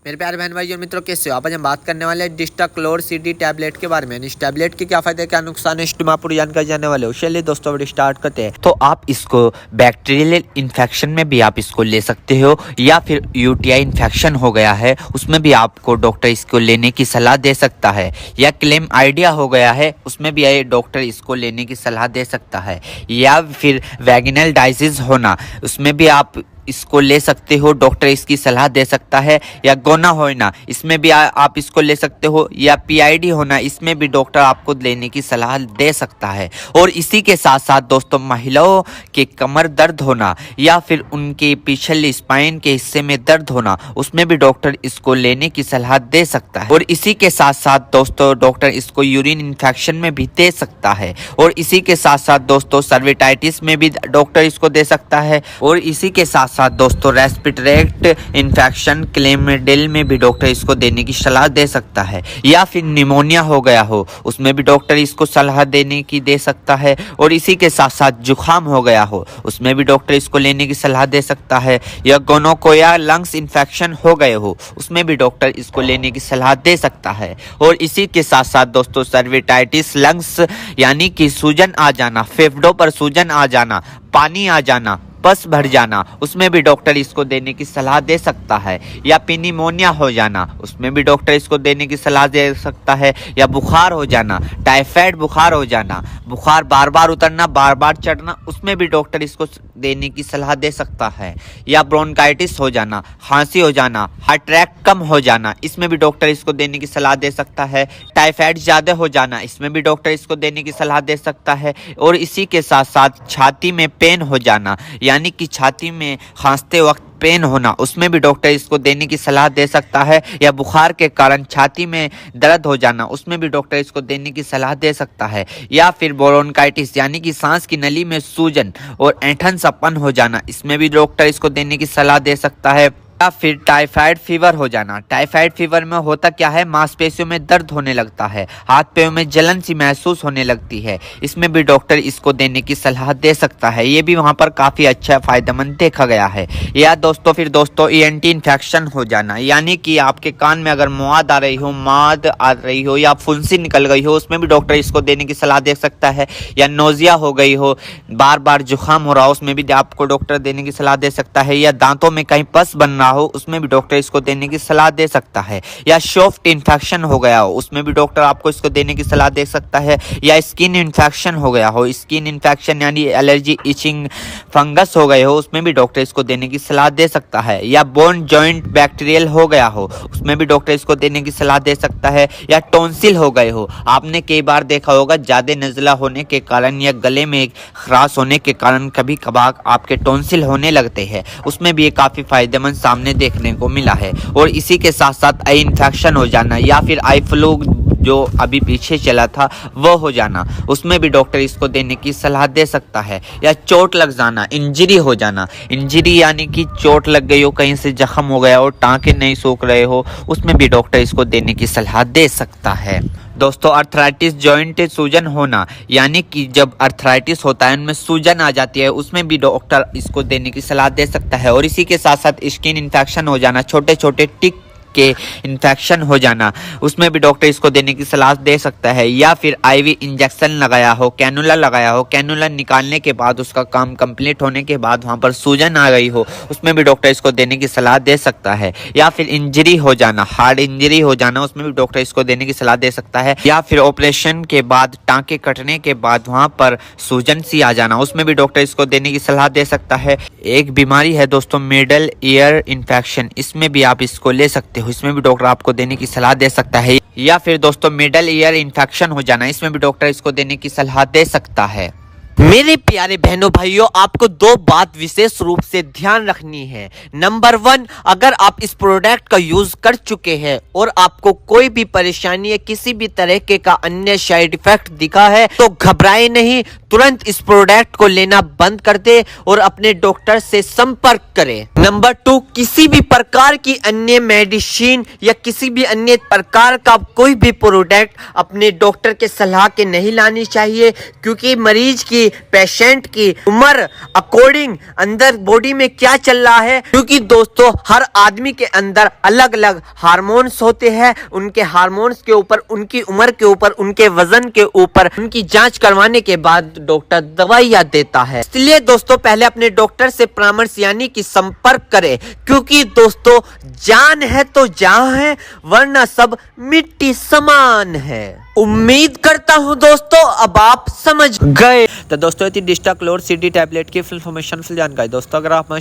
मेरे प्यारे बहन भाई और मित्रों, कैसे हो आप? आज हम बात करने वाले हैं डिस्टाक्लोर CD टैबलेट के बारे में। इस टैबलेट के क्या फायदे, क्या नुकसान है, इस टॉपिक पूरी जानकारी जानने वाले हो। चलिए दोस्तों वीडियो स्टार्ट करते हैं। तो आप इसको बैक्टीरियल इन्फेक्शन में भी आप इसको ले सकते हो, या फिर यूटीआई इन्फेक्शन हो गया है उसमें भी आपको डॉक्टर इसको लेने की सलाह दे सकता है, या क्लेम आइडिया हो गया है उसमें भी डॉक्टर इसको लेने की सलाह दे सकता है, या फिर वैगिनल डायसिस होना उसमें भी आप इसको ले सकते हो, डॉक्टर इसकी सलाह दे सकता है, या गोना होना इसमें भी आप इसको ले सकते हो, या पीआईडी होना इसमें भी डॉक्टर आपको लेने की सलाह दे सकता है। और इसी के साथ साथ दोस्तों महिलाओं के कमर दर्द होना या फिर उनके पिछले स्पाइन के हिस्से में दर्द होना उसमें भी डॉक्टर इसको लेने की सलाह दे सकता है। और इसी के साथ साथ दोस्तों डॉक्टर इसको यूरिन इन्फेक्शन में भी दे सकता है। और इसी के साथ साथ दोस्तों सर्विटाइटिस में भी डॉक्टर इसको दे सकता है। और इसी के साथ साथ दोस्तों रेस्पिरेटरी इन्फेक्शन क्लेमिडियल में भी डॉक्टर इसको देने की सलाह दे सकता है, या फिर निमोनिया हो गया हो उसमें भी डॉक्टर इसको सलाह देने की दे सकता है। और इसी के साथ साथ जुखाम हो गया हो उसमें भी डॉक्टर इसको लेने की सलाह दे सकता है, या गोनोकोया लंग्स इन्फेक्शन हो गए हो उसमें भी डॉक्टर इसको लेने की सलाह दे सकता है। और इसी के साथ साथ दोस्तों सर्विटाइटिस लंग्स यानी कि सूजन आ जाना, फेफड़ों पर सूजन आ जाना, पानी आ जाना, पस भर जाना उसमें भी डॉक्टर इसको देने की सलाह दे सकता है, या निमोनिया हो जाना उसमें भी डॉक्टर इसको देने की सलाह दे सकता है, या बुखार हो जाना, टाइफाइड बुखार हो जाना, बुखार बार बार उतरना बार बार चढ़ना उसमें भी डॉक्टर इसको देने की सलाह दे सकता है, या ब्रोंकाइटिस हो जाना, खांसी हो जाना, हार्ट अटैक कम हो जाना इसमें भी डॉक्टर इसको देने की सलाह दे सकता है, टाइफाइड ज़्यादा हो जाना इसमें भी डॉक्टर इसको देने की सलाह दे सकता है। और इसी के साथ साथ छाती में पेन हो जाना यानी कि छाती में खांसते वक्त पेन होना उसमें भी डॉक्टर इसको देने की सलाह दे सकता है, या बुखार के कारण छाती में दर्द हो जाना उसमें भी डॉक्टर इसको देने की सलाह दे सकता है, या फिर ब्रोंकाइटिस यानी कि सांस की नली में सूजन और ऐंठन सपन हो जाना इसमें भी डॉक्टर इसको देने की सलाह दे सकता है, या फिर टाइफाइड फीवर हो जाना। टाइफाइड फीवर में होता क्या है, मांसपेशियों में दर्द होने लगता है, हाथ पैरों में जलन सी महसूस होने लगती है, इसमें भी डॉक्टर इसको देने की सलाह दे सकता है। ये भी वहाँ पर काफ़ी अच्छा फायदेमंद देखा गया है। या दोस्तों फिर दोस्तों ENT इन्फेक्शन हो जाना यानी कि आपके कान में अगर मवाद आ रही हो या फुंसी निकल गई हो उसमें भी डॉक्टर इसको देने की सलाह दे सकता है, या नोजिया हो गई हो, बार बार जुकाम हो रहा हो उसमें भी आपको डॉक्टर देने की सलाह दे सकता है, या दांतों में कहीं पस बन हो उसमें भी डॉक्टर इसको देने की सलाह दे सकता है, या सॉफ्ट इन्फेक्शन हो गया हो उसमें भी डॉक्टर आपको इसको देने की सलाह दे सकता है, या स्किन इन्फेक्शन हो गया हो, स्किन इन्फेक्शन यानी एलर्जी इचिंग फंगस हो गए हो उसमें भी डॉक्टर इसको देने की सलाह दे सकता है, या बोन जॉइंट बैक्टीरियल हो गया हो उसमें भी डॉक्टर इसको देने की सलाह दे सकता है, या टॉन्सिल हो गए हो। आपने कई बार देखा होगा ज्यादा नज़ला होने के कारण या गले में खराश होने के कारण कभी कभार आपके टॉन्सिल होने लगते हैं उसमें भी ये काफी फायदेमंद सामने देखने को मिला है। और इसी के साथ साथ आई इन्फेक्शन हो जाना या फिर आई फ्लू जो अभी पीछे चला था वो हो जाना उसमें भी डॉक्टर इसको देने की सलाह दे सकता है, या चोट लग जाना, इंजरी हो जाना, इंजरी यानी कि चोट लग गई हो, कहीं से जख्म हो गया हो, टांके नहीं सूख रहे हो उसमें भी डॉक्टर इसको देने की सलाह दे सकता है। दोस्तों अर्थराइटिस जॉइंट सूजन होना यानी कि जब अर्थराइटिस होता है उनमें सूजन आ जाती है उसमें भी डॉक्टर इसको देने की सलाह दे सकता है। और इसी के साथ साथ स्किन इन्फेक्शन हो जाना, छोटे छोटे टिक के इन्फेक्शन हो जाना उसमें भी डॉक्टर इसको देने की सलाह दे सकता है, या फिर आईवी इंजेक्शन लगाया हो, कैनुला लगाया हो, कैनुला निकालने के बाद उसका काम कंप्लीट होने के बाद वहां पर सूजन आ गई हो उसमें भी डॉक्टर इसको देने की सलाह दे सकता है, या फिर इंजरी हो जाना, हार्ड इंजरी हो जाना उसमें भी डॉक्टर इसको देने की सलाह दे सकता है, या फिर ऑपरेशन के बाद टांके कटने के बाद वहां पर सूजन सी आ जाना उसमें भी डॉक्टर इसको देने की सलाह दे सकता है। एक बीमारी है दोस्तों मिडल ईयर इन्फेक्शन, इसमें भी आप इसको ले सकते हो, इसमें भी डॉक्टर आपको देने की सलाह दे सकता है, या फिर दोस्तों मिडल ईयर इन्फेक्शन हो जाना इसमें भी डॉक्टर इसको देने की सलाह दे सकता है। मेरे प्यारे बहनों भाइयों, आपको दो बात विशेष रूप से ध्यान रखनी है। नंबर 1, अगर आप इस प्रोडक्ट का यूज कर चुके हैं और आपको कोई भी परेशानी या किसी भी तरह के का अन्य साइड इफेक्ट दिखा है तो घबराए नहीं, तुरंत इस प्रोडक्ट को लेना बंद कर दे और अपने डॉक्टर से संपर्क करें। नंबर 2, किसी भी प्रकार की अन्य मेडिसिन या किसी भी अन्य प्रकार का कोई भी प्रोडक्ट अपने डॉक्टर के सलाह के नहीं लानी चाहिए, क्योंकि मरीज की, पेशेंट की उम्र अकॉर्डिंग अंदर बॉडी में क्या चल रहा है, क्योंकि दोस्तों हर आदमी के अंदर अलग अलग हार्मोन्स होते हैं। उनके हार्मोन्स के ऊपर, उनकी उम्र के ऊपर, उनके वजन के ऊपर उनकी जांच करवाने के बाद डॉक्टर दवाइयां देता है। इसलिए दोस्तों पहले अपने डॉक्टर से परामर्श यानी कि संपर्क करें, क्योंकि दोस्तों जान है तो जहां है, वरना सब मिट्टी समान है। उम्मीद करता हूं दोस्तों अब आप समझ गए। तो दोस्तों डिस्टा क्लोर सीडी टैबलेट की फुल इन्फॉर्मेशन, फुल जानकारी दोस्तों अगर आप